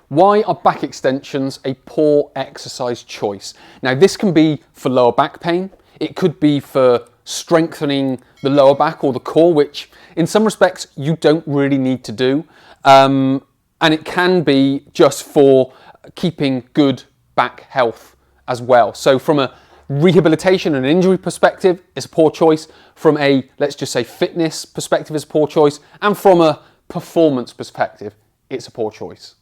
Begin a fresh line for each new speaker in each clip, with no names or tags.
Why are back extensions a poor exercise choice? Now, this can be for lower back pain. It could be for strengthening the lower back or the core, which in some respects you don't really need to do. And it can be just for keeping good back health as well. So from a rehabilitation and injury perspective, it's a poor choice. From a, let's just say, fitness perspective, it's a poor choice. And from a performance perspective, it's a poor choice.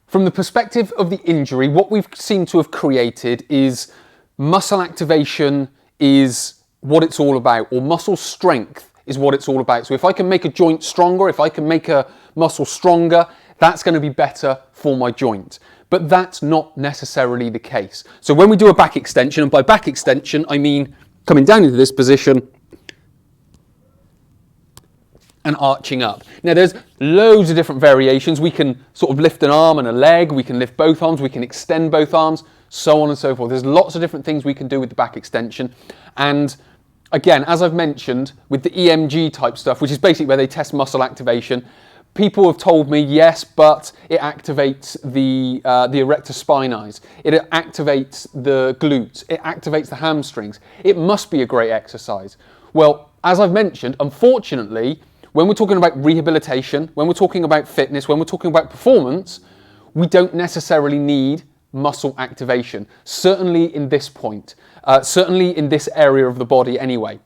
From the perspective of the injury, what we've seemed to have created is muscle activation is what it's all about, or muscle strength is what it's all about. So if I can make a joint stronger, if I can make a muscle stronger, that's going to be better for my joint. But that's not necessarily the case. So when we do a back extension, and by back extension, I mean coming down into this position and arching up. Now there's loads of different variations. We can sort of lift an arm and a leg, we can lift both arms, we can extend both arms, so on and so forth. There's lots of different things we can do with the back extension. And again, as I've mentioned, with the EMG type stuff, which is basically where they test muscle activation, people have told me, yes, but it activates the erector spinae, it activates the glutes, it activates the hamstrings. It must be a great exercise. Well, as I've mentioned, unfortunately, when we're talking about rehabilitation, when we're talking about fitness, when we're talking about performance, we don't necessarily need muscle activation, certainly in this point, certainly in this area of the body anyway.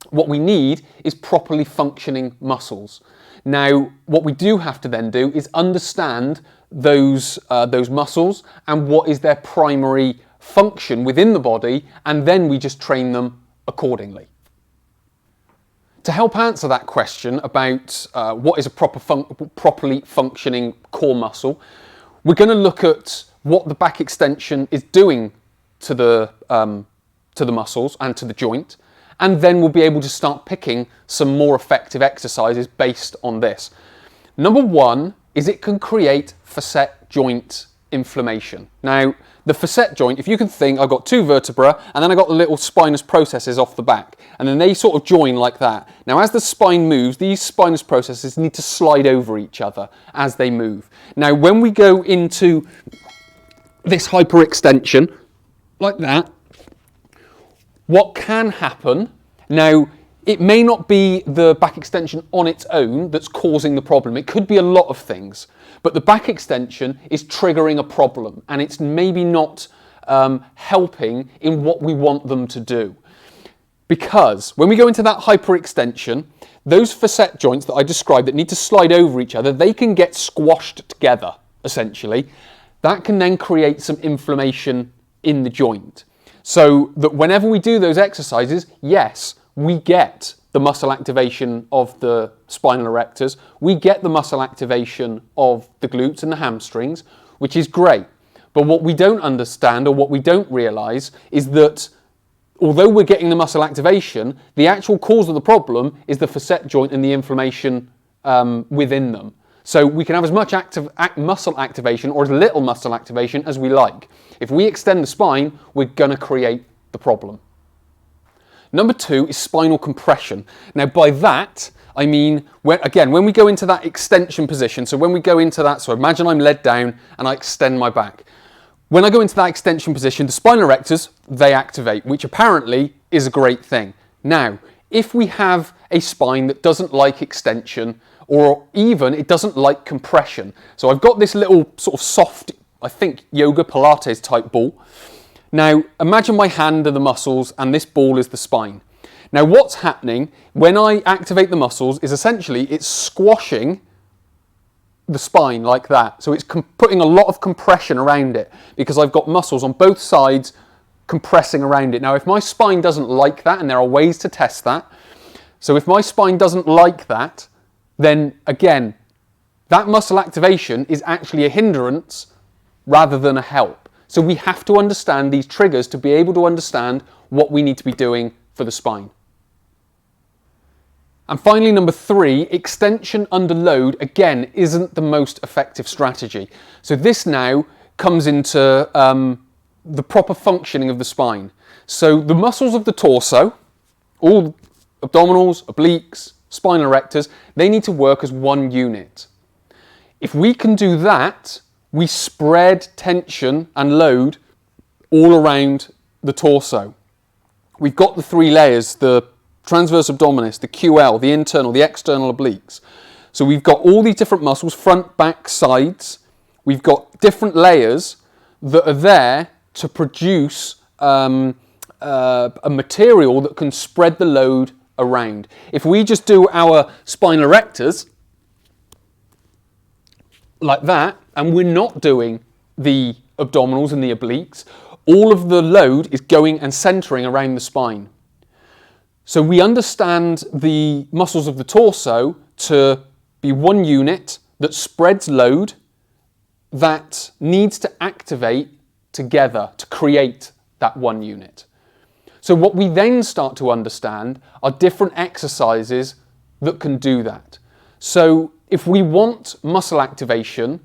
What we need is properly functioning muscles. Now, what we do have to then do is understand those muscles and what is their primary function within the body, and then we just train them accordingly. To help answer that question about what is a properly functioning core muscle, we're going to look at what the back extension is doing to the muscles and to the joint, and then we'll be able to start picking some more effective exercises based on this. Number one is it can create facet joint inflammation. Now, the facet joint, if you can think, I've got two vertebrae, and then I've got the little spinous processes off the back, and then they sort of join like that. Now, as the spine moves, these spinous processes need to slide over each other as they move. Now, when we go into this hyperextension, like that, what can happen, now, it may not be the back extension on its own that's causing the problem. It could be a lot of things, but the back extension is triggering a problem, and it's maybe not helping in what we want them to do. Because when we go into that hyperextension, those facet joints that I described that need to slide over each other, they can get squashed together, essentially. That can then create some inflammation in the joint. So that whenever we do those exercises, yes, we get the muscle activation of the spinal erectors, we get the muscle activation of the glutes and the hamstrings, which is great. But what we don't understand, or what we don't realise, is that although we're getting the muscle activation, the actual cause of the problem is the facet joint and the inflammation within them. So we can have as much muscle activation or as little muscle activation as we like. If we extend the spine, we're going to create the problem. Number two is spinal compression. Now by that, I mean, when we go into that extension position, so when we go into that, so imagine I'm led down and I extend my back. When I go into that extension position, the spinal erectors, they activate, which apparently is a great thing. Now, if we have a spine that doesn't like extension, or even it doesn't like compression. So I've got this little sort of soft, I think, yoga Pilates type ball. Now, imagine my hand are the muscles and this ball is the spine. Now, what's happening when I activate the muscles is essentially it's squashing the spine like that. So it's putting a lot of compression around it because I've got muscles on both sides compressing around it. Now, if my spine doesn't like that, and there are ways to test that, so if my spine doesn't like that, then again, that muscle activation is actually a hindrance rather than a help. So we have to understand these triggers to be able to understand what we need to be doing for the spine. And finally, number three, extension under load, again, isn't the most effective strategy. So this now comes into the proper functioning of the spine. So the muscles of the torso, all abdominals, obliques, spinal erectors, they need to work as one unit. If we can do that, we spread tension and load all around the torso. We've got the 3 layers, the transverse abdominis, the QL, the internal, the external obliques. So we've got all these different muscles, front, back, sides. We've got different layers that are there to produce a material that can spread the load around. If we just do our spinal erectors like that, and we're not doing the abdominals and the obliques, all of the load is going and centering around the spine. So we understand the muscles of the torso to be one unit that spreads load that needs to activate together to create that one unit. So what we then start to understand are different exercises that can do that. So if we want muscle activation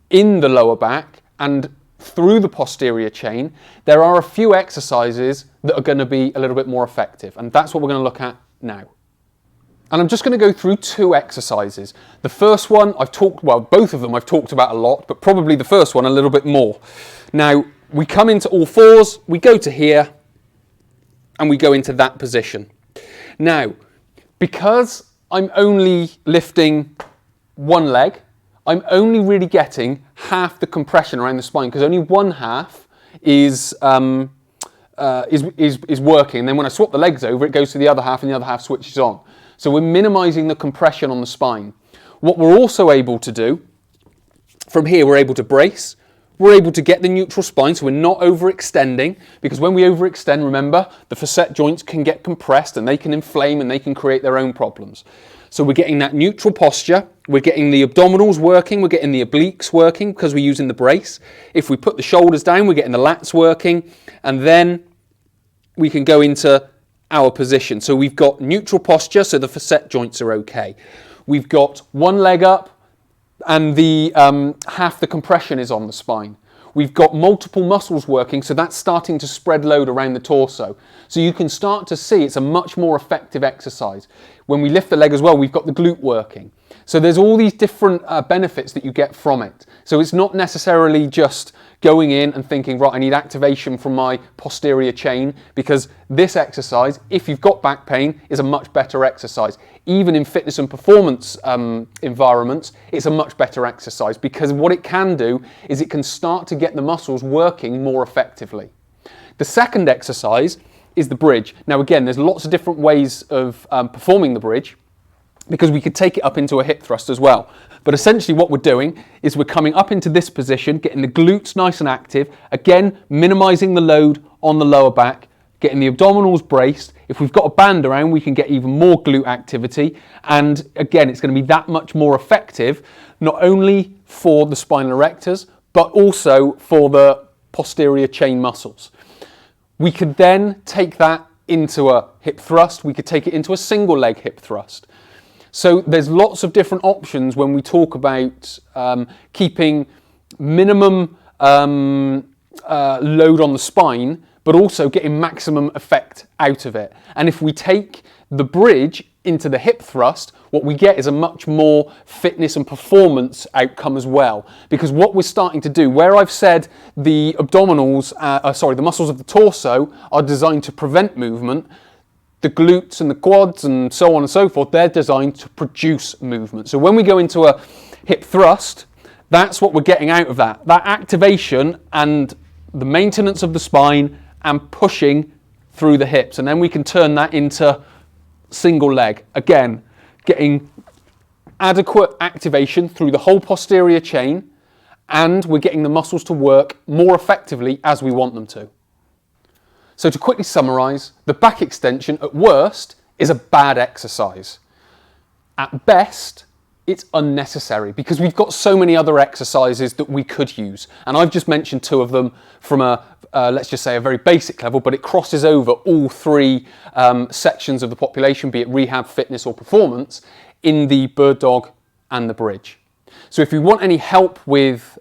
in the lower back and through the posterior chain, there are a few exercises that are going to be a little bit more effective, and that's what we're going to look at now. And I'm just going to go through 2 exercises. The first one both of them I've talked about a lot, but probably the first one a little bit more. Now, we come into all fours, we go to here, and we go into that position. Now, because I'm only lifting one leg, I'm only really getting half the compression around the spine, because only one half is working. And then when I swap the legs over, it goes to the other half and the other half switches on. So we're minimizing the compression on the spine. What we're also able to do, from here we're able to brace, we're able to get the neutral spine, so we're not overextending, because when we overextend, remember, the facet joints can get compressed and they can inflame and they can create their own problems. So we're getting that neutral posture, we're getting the abdominals working, we're getting the obliques working because we're using the brace. If we put the shoulders down, we're getting the lats working, and then we can go into our position. So we've got neutral posture, so the facet joints are okay. We've got one leg up, and the half the compression is on the spine. We've got multiple muscles working, so that's starting to spread load around the torso. So you can start to see it's a much more effective exercise. When we lift the leg as well, we've got the glute working. So there's all these different benefits that you get from it. So it's not necessarily just going in and thinking, right, I need activation from my posterior chain, because this exercise, if you've got back pain, is a much better exercise. Even in fitness and performance environments, it's a much better exercise, because what it can do is it can start to get the muscles working more effectively. The second exercise is the bridge. Now again, there's lots of different ways of performing the bridge, because we could take it up into a hip thrust as well. But essentially what we're doing is we're coming up into this position, getting the glutes nice and active, again, minimizing the load on the lower back, getting the abdominals braced. If we've got a band around, we can get even more glute activity. And again, it's going to be that much more effective, not only for the spinal erectors, but also for the posterior chain muscles. We could then take that into a hip thrust. We could take it into a single leg hip thrust. So there's lots of different options when we talk about keeping minimum load on the spine, but also getting maximum effect out of it. And if we take the bridge into the hip thrust, what we get is a much more fitness and performance outcome as well. Because what we're starting to do, where I've said the abdominals, the muscles of the torso are designed to prevent movement, the glutes and the quads and so on and so forth, they're designed to produce movement. So when we go into a hip thrust, that's what we're getting out of that. That activation and the maintenance of the spine and pushing through the hips. And then we can turn that into single leg. Again, getting adequate activation through the whole posterior chain, and we're getting the muscles to work more effectively as we want them to. So to quickly summarise, the back extension at worst is a bad exercise. At best, it's unnecessary, because we've got so many other exercises that we could use. And I've just mentioned 2 of them from let's just say a very basic level, but it crosses over all 3 sections of the population, be it rehab, fitness or performance, in the bird dog and the bridge. So if you want any help with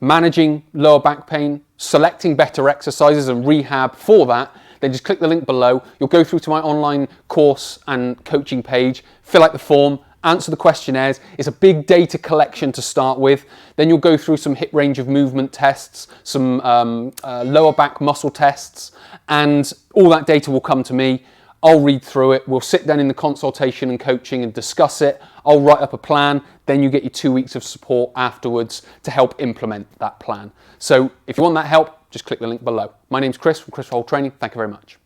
managing lower back pain, selecting better exercises and rehab for that, then just click the link below. You'll go through to my online course and coaching page, fill out the form, answer the questionnaires. It's a big data collection to start with. Then you'll go through some hip range of movement tests, some lower back muscle tests, and all that data will come to me. I'll read through it. We'll sit down in the consultation and coaching and discuss it. I'll write up a plan. Then you get your 2 weeks of support afterwards to help implement that plan. So if you want that help, just click the link below. My name's Chris from Chris Hole Training. Thank you very much.